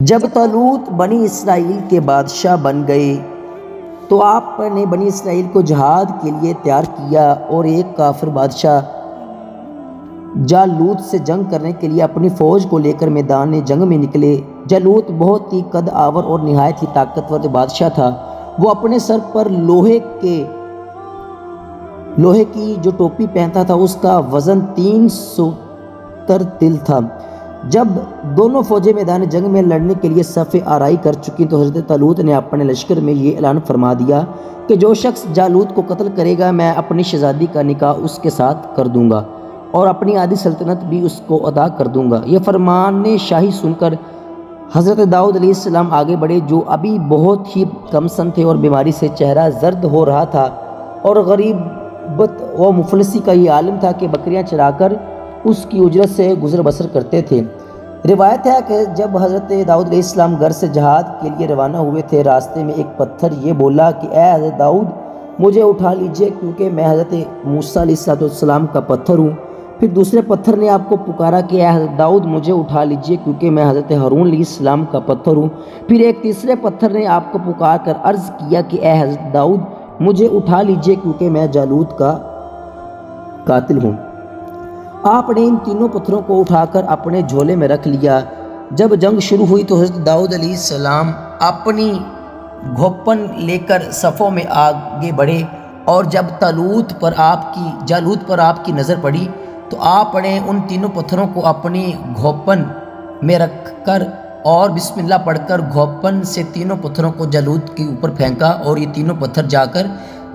جب طالوت بنی اسرائیل کے بادشاہ بن گئے تو آپ نے بنی اسرائیل کو جہاد کے لیے تیار کیا اور ایک کافر بادشاہ جالوت سے جنگ کرنے کے لیے اپنی فوج کو لے کر میدان جنگ میں نکلے۔ جالوت بہت ہی قد آور اور نہایت ہی طاقتور بادشاہ تھا۔ وہ اپنے سر پر لوہے کی جو ٹوپی پہنتا تھا اس کا وزن 300 تل تھا۔ جب دونوں فوجیں میدان جنگ میں لڑنے کے لیے صف آرائی کر چکی تو حضرت طالوت نے اپنے لشکر میں یہ اعلان فرما دیا کہ جو شخص جالوت کو قتل کرے گا میں اپنی شہزادی کا نکاح اس کے ساتھ کر دوں گا اور اپنی آدھی سلطنت بھی اس کو عطا کر دوں گا۔ یہ فرمان شاہی سن کر حضرت داؤد علیہ السلام آگے بڑھے، جو ابھی بہت ہی کم سن تھے اور بیماری سے چہرہ زرد ہو رہا تھا اور غریبت و مفلسی کا یہ عالم تھا کہ بکریاں چرا کر اس کی اجرت سے گزر بسر کرتے تھے۔ روایت ہے کہ جب حضرت داؤد علیہ السلام گھر سے جہاد کے لیے روانہ ہوئے تھے، راستے میں ایک پتھر یہ بولا کہ اے حضرت داؤد مجھے اٹھا لیجئے کیونکہ میں حضرت موسیٰ علیہ السلام کا پتھر ہوں۔ پھر دوسرے پتھر نے آپ کو پکارا کہ اے حضرت داؤد مجھے اٹھا لیجئے کیونکہ میں حضرت ہارون علیہ السلام کا پتھر ہوں۔ پھر ایک تیسرے پتھر نے آپ کو پکار کر عرض کیا کہ اے حضرت داؤد مجھے اٹھا لیجئے کیونکہ میں جالوت کا قاتل ہوں۔ آپ نے ان تینوں پتھروں کو اٹھا کر اپنے جھولے میں رکھ لیا۔ جب جنگ شروع ہوئی تو حضرت داؤد علیہ السلام اپنی گھوپن لے کر صفوں میں آگے بڑھے اور جب جالوت پر آپ کی نظر پڑی تو آپ نے ان تینوں پتھروں کو اپنی گھوپن میں رکھ کر اور بسم اللہ پڑھ کر گھوپن سے تینوں پتھروں کو جالوت کے اوپر پھینکا اور یہ تینوں پتھر جا کر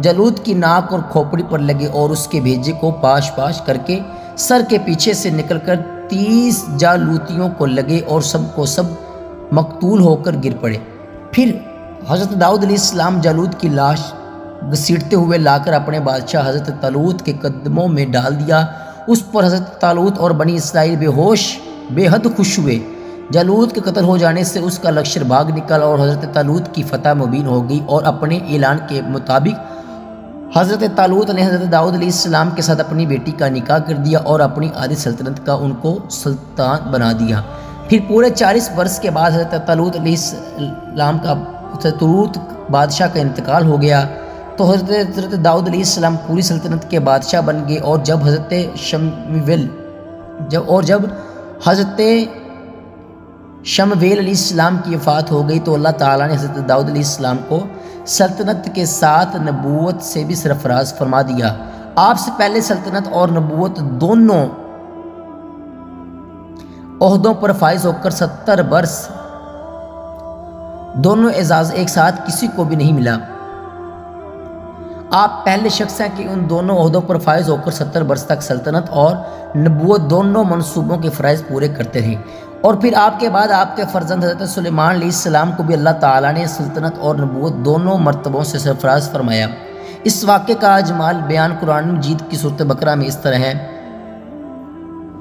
جالوت کی ناک اور کھوپڑی پر لگے اور اس کے بھیجے کو پاش پاش کر کے سر کے پیچھے سے نکل کر 30 جالوتیوں کو لگے اور سب مقتول ہو کر گر پڑے۔ پھر حضرت داؤد علیہ السلام جالوت کی لاش گھسیٹتے ہوئے لا کر اپنے بادشاہ حضرت طالوت کے قدموں میں ڈال دیا۔ اس پر حضرت طالوت اور بنی اسرائیل بے ہوش بے حد خوش ہوئے۔ جالوت کے قتل ہو جانے سے اس کا لشکر بھاگ نکلا اور حضرت طالوت کی فتح مبین ہو گئی اور اپنے اعلان کے مطابق حضرت طالوت نے حضرت داؤد علیہ السلام کے ساتھ اپنی بیٹی کا نکاح کر دیا اور اپنی آدھی سلطنت کا ان کو سلطان بنا دیا۔ پھر پورے 40 برس کے بعد حضرت طالوت علیہ السلام کا بادشاہ کا انتقال ہو گیا تو حضرت داؤد علیہ السلام پوری سلطنت کے بادشاہ بن گئے اور جب حضرت شمویل علیہ السلام کی وفات ہو گئی تو اللہ تعالیٰ نے حضرت داؤد علیہ السلام کو سلطنت کے ساتھ نبوت سے بھی سرفراز فرما دیا۔ آپ سے پہلے سلطنت اور نبوت دونوں عہدوں پر فائز ہو کر 70 برس دونوں اعزاز ایک ساتھ کسی کو بھی نہیں ملا۔ آپ پہلے شخص ہیں کہ ان دونوں عہدوں پر فائز ہو کر 70 برس تک سلطنت اور نبوت دونوں منصوبوں کے فرائض پورے کرتے رہے، اور پھر آپ کے بعد آپ کے فرزند حضرت سلیمان علیہ السلام کو بھی اللہ تعالیٰ نے سلطنت اور نبوت دونوں مرتبوں سے سرفراز فرمایا۔ اس واقعے کا اجمال بیان قرآن مجید کی سورۃ بقرہ میں اس طرح ہے۔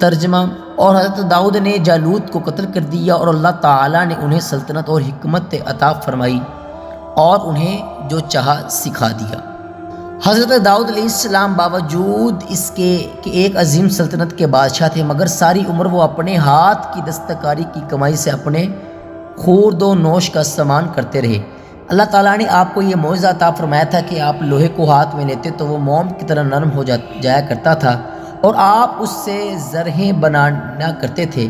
ترجمہ: اور حضرت داؤد نے جالوت کو قتل کر دیا اور اللہ تعالیٰ نے انہیں سلطنت اور حکمت عطا فرمائی اور انہیں جو چاہا سکھا دیا۔ حضرت داؤد علیہ السلام باوجود اس کے کہ ایک عظیم سلطنت کے بادشاہ تھے، مگر ساری عمر وہ اپنے ہاتھ کی دستکاری کی کمائی سے اپنے خورد و نوش کا سامان کرتے رہے۔ اللہ تعالیٰ نے آپ کو یہ معجزہ عطا فرمایا تھا کہ آپ لوہے کو ہاتھ میں لیتے تو وہ موم کی طرح نرم ہو جایا کرتا تھا اور آپ اس سے زرہیں بنانا کرتے تھے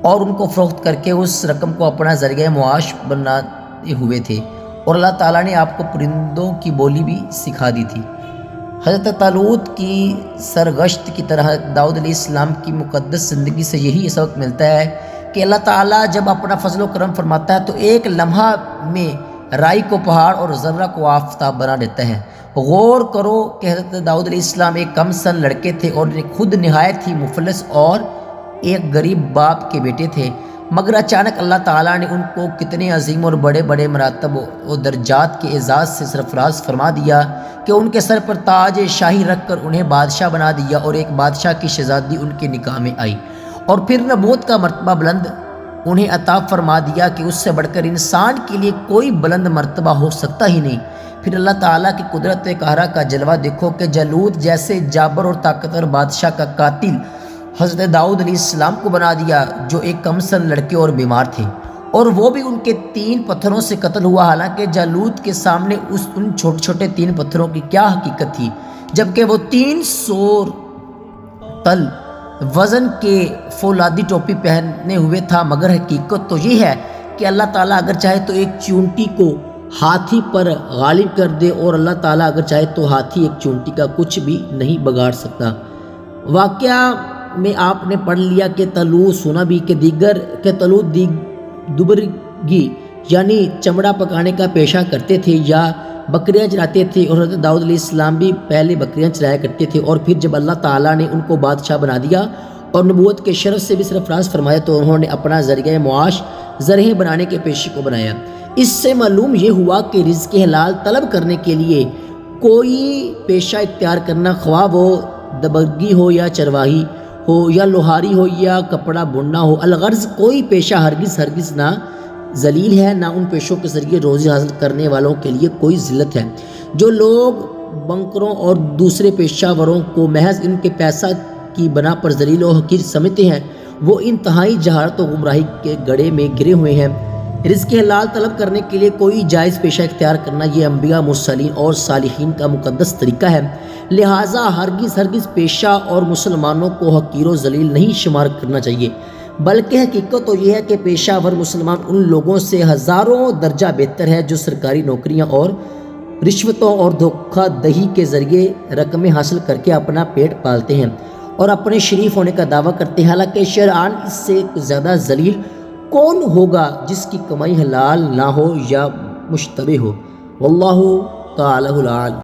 اور ان کو فروخت کر کے اس رقم کو اپنا ذریعہ معاش بناتے ہوئے تھے، اور اللہ تعالیٰ نے آپ کو پرندوں کی بولی بھی سکھا دی تھی۔ حضرت طالوت کی سرگشت کی طرح داؤد علیہ السلام کی مقدس زندگی سے یہی سبق ملتا ہے کہ اللہ تعالیٰ جب اپنا فضل و کرم فرماتا ہے تو ایک لمحہ میں رائی کو پہاڑ اور ذرہ کو آفتاب بنا دیتا ہے۔ غور کرو کہ حضرت داؤد علیہ السلام ایک کم سن لڑکے تھے اور خود نہایت ہی مفلس اور ایک غریب باپ کے بیٹے تھے، مگر اچانک اللہ تعالیٰ نے ان کو کتنے عظیم اور بڑے بڑے مراتب و درجات کے اعزاز سے سرفراز فرما دیا کہ ان کے سر پر تاج شاہی رکھ کر انہیں بادشاہ بنا دیا اور ایک بادشاہ کی شہزادی ان کے نکاح میں آئی، اور پھر نبوت کا مرتبہ بلند انہیں عطا فرما دیا کہ اس سے بڑھ کر انسان کے لیے کوئی بلند مرتبہ ہو سکتا ہی نہیں۔ پھر اللہ تعالیٰ کی قدرت قاہرہ کا جلوہ دیکھو کہ جالوت جیسے جابر اور طاقتور بادشاہ کا قاتل حضرت داؤد علیہ السلام کو بنا دیا جو ایک کم سن لڑکے اور بیمار تھے، اور وہ بھی ان کے 3 پتھروں سے قتل ہوا، حالانکہ جالوت کے سامنے ان چھوٹے چھوٹے 3 پتھروں کی کیا حقیقت تھی، جبکہ وہ 300 تل وزن کے فولادی ٹوپی پہنے ہوئے تھا۔ مگر حقیقت تو یہ ہے کہ اللہ تعالیٰ اگر چاہے تو ایک چونٹی کو ہاتھی پر غالب کر دے، اور اللہ تعالیٰ اگر چاہے تو ہاتھی ایک چونٹی کا کچھ بھی نہیں بگاڑ سکتا۔ واقعہ میں آپ نے پڑھ لیا کہ طالوت سونا بھی کہ طالوت دوبرگی یعنی چمڑا پکانے کا پیشہ کرتے تھے یا بکریاں چراتے تھے، اور حضرت داؤد علیہ السلام بھی پہلے بکریاں چرایا کرتے تھے، اور پھر جب اللہ تعالیٰ نے ان کو بادشاہ بنا دیا اور نبوت کے شرف سے بھی سرفراز فرمایا تو انہوں نے اپنا ذریعہ معاش زرعیں بنانے کے پیشے کو بنایا۔ اس سے معلوم یہ ہوا کہ رزق حلال طلب کرنے کے لیے کوئی پیشہ اختیار کرنا، خواہ وہ دبرگی ہو یا چرواہی ہو یا لوہاری ہو یا کپڑا بننا ہو، الغرض کوئی پیشہ ہرگز نہ ذلیل ہے، نہ ان پیشوں کے ذریعے روزی حاصل کرنے والوں کے لیے کوئی ذلت ہے۔ جو لوگ بنکروں اور دوسرے پیشہ وروں کو محض ان کے پیسہ کی بنا پر ذلیل و حقیر سمجھتے ہیں، وہ انتہائی جہالت و گمراہی کے گڑھے میں گرے ہوئے ہیں۔ رزق حلال طلب کرنے کے لیے کوئی جائز پیشہ اختیار کرنا یہ انبیاء، مرسلین اور صالحین کا مقدس طریقہ ہے، لہٰذا ہرگز پیشہ اور مسلمانوں کو حقیر و ذلیل نہیں شمار کرنا چاہیے، بلکہ حقیقت تو یہ ہے کہ پیشہ ور مسلمان ان لوگوں سے ہزاروں درجہ بہتر ہے جو سرکاری نوکریاں اور رشوتوں اور دھوکہ دہی کے ذریعے رقمیں حاصل کر کے اپنا پیٹ پالتے ہیں اور اپنے شریف ہونے کا دعویٰ کرتے ہیں، حالانکہ شرعاً اس سے زیادہ ذلیل کون ہوگا جس کی کمائی حلال نہ ہو یا مشتبہ ہو۔ واللہ تعالی العالم۔